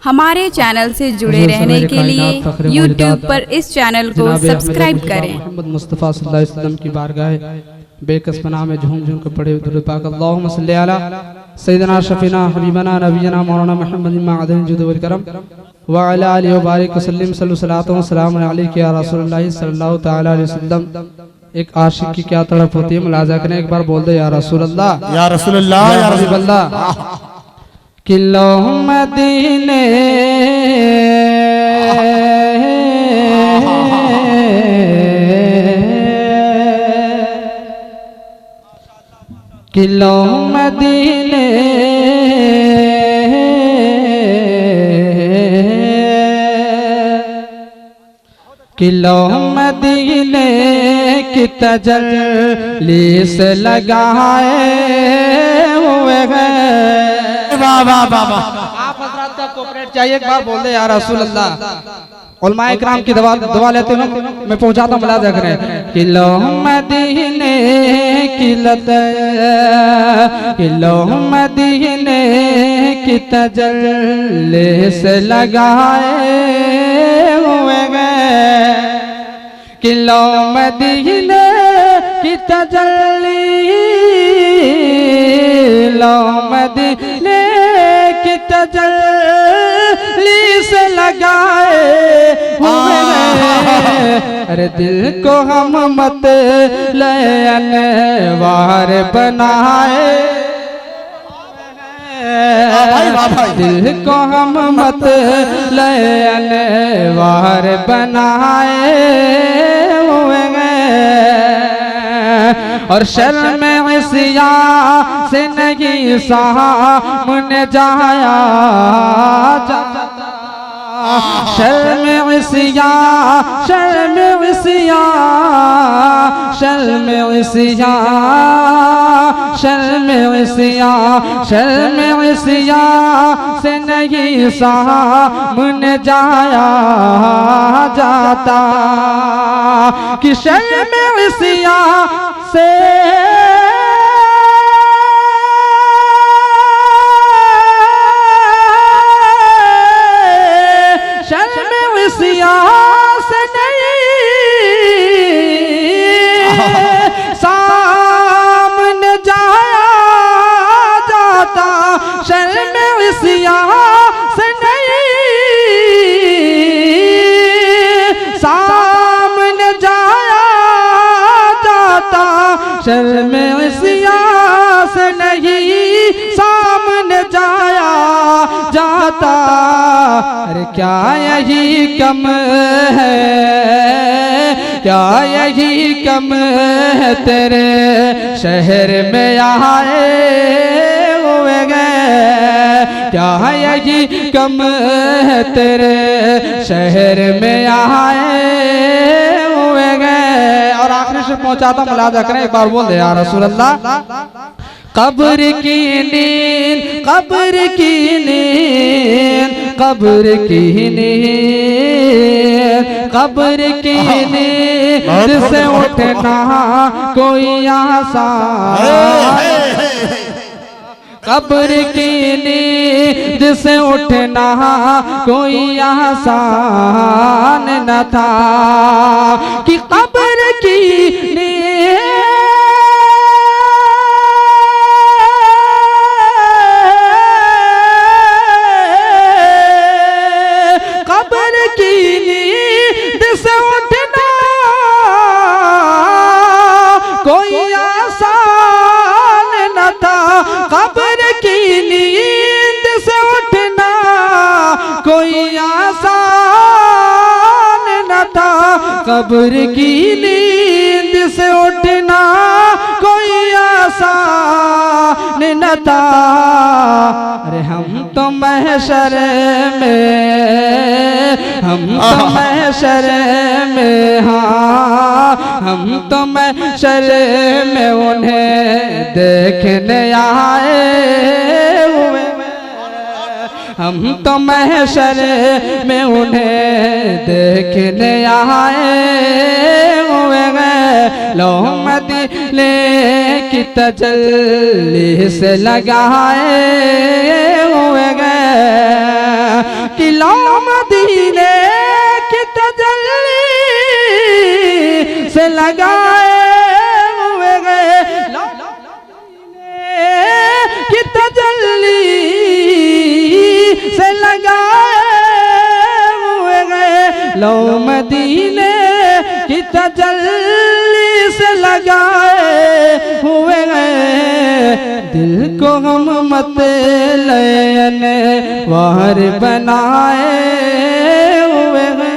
हमारे चैनल से जुड़े रहने के लिए YouTube पर इस चैनल को सब्सक्राइब करें। मोहम्मद मुस्तफ़ा सल्लल्लाहु अलैहि वसल्लम की बारगाह बेकस पनाह में झूम झूम कर पढ़े दुरूद पाक अल्लाहुम्मा सल्ली अला सय्यिदना शफीना हबीबना नबीना मौलाना मुहम्मद मादन जुद वल करम व अला आलिहि व बारिक वसल्लम सल्लल्लाहु सलाम अलैका या रसूलुल्लाह सल्लल्लाहु तआला अलैहि वसल्लम। एक आशिक की क्या तड़प होती है, मुलाजा करें, एक बार बोल दे या रसूलुल्लाह या रसूलुल्लाह या रसूलुल्लाह। किलो मदीने किलो मदीने किलो मदीने की तजल्ली से लगाए हुए हैं। वाह वाह वाह वाह। आप हजरात का कोऑपरेट चाहिए, एक बार बोल दे या रसूल अल्लाह। उलमाए किराम की दुआ लेते हुए मैं पहुंचाता हूं, मुलाजा करें। किलो मदीने किलो मदीने की तजल्ली से लगाए हुए गए। किलो मदीने की तजल्ली लो मदीने की तजल्ली से लगाए हुए हैं। अरे दिल को हम मत ले अनवार बनाए, दिल को हम मत ले अनवार बनाए हुए हैं। और शर्म इसिया से नहीं सामने जाया जाता, शर्म इसिया शर्म इसिया शर्म इसिया शर्म इसिया शर्म इसिया से नहीं सामने जाया जाता कि शर्म इसिया से सामने जाया जाता, शर्म इसिया से नहीं सामने जाया जाता, शर्म इसिया से नहीं सामने जाया जाता। अरे क्या यही कम है, क्या यही कम है तेरे शहर में आए हुए गए, क्या यही कम है तेरे शहर में आए हुए गए। और आखिरी से पहुंचाता मुलाजा करें, एक बार बोल दे या रसूल अल्लाह। कब्र की नींद कब्र की नींद कब्र की नींद कब्र की नींद से उठना कोई आसान, कब्र की नींद से उठना कोई आसान न था कि कब्र की नींद कोई आसान न था, कब्र की नींद से उठना कोई आसान न था, कब्र की नींद से उठना कोई आसान न था। अरे हम तो महशर में, हम तो महशर में, हाँ हम तो महशर में उन्हें देखने आए हुए, हम तो महशर में उन्हें देखने आए हुए गए। लो मदीने की तजल्ली से लगाए हुए गए। कि लो मदीने की तजल्ली से लगाए हुए गए, लो मदीने की तजल्ली से लगाए हुए गए, लो मदीने की तजल्ली से लगाए हुए गए। दिल को हम मत लयन वार बनाए हुए हैं।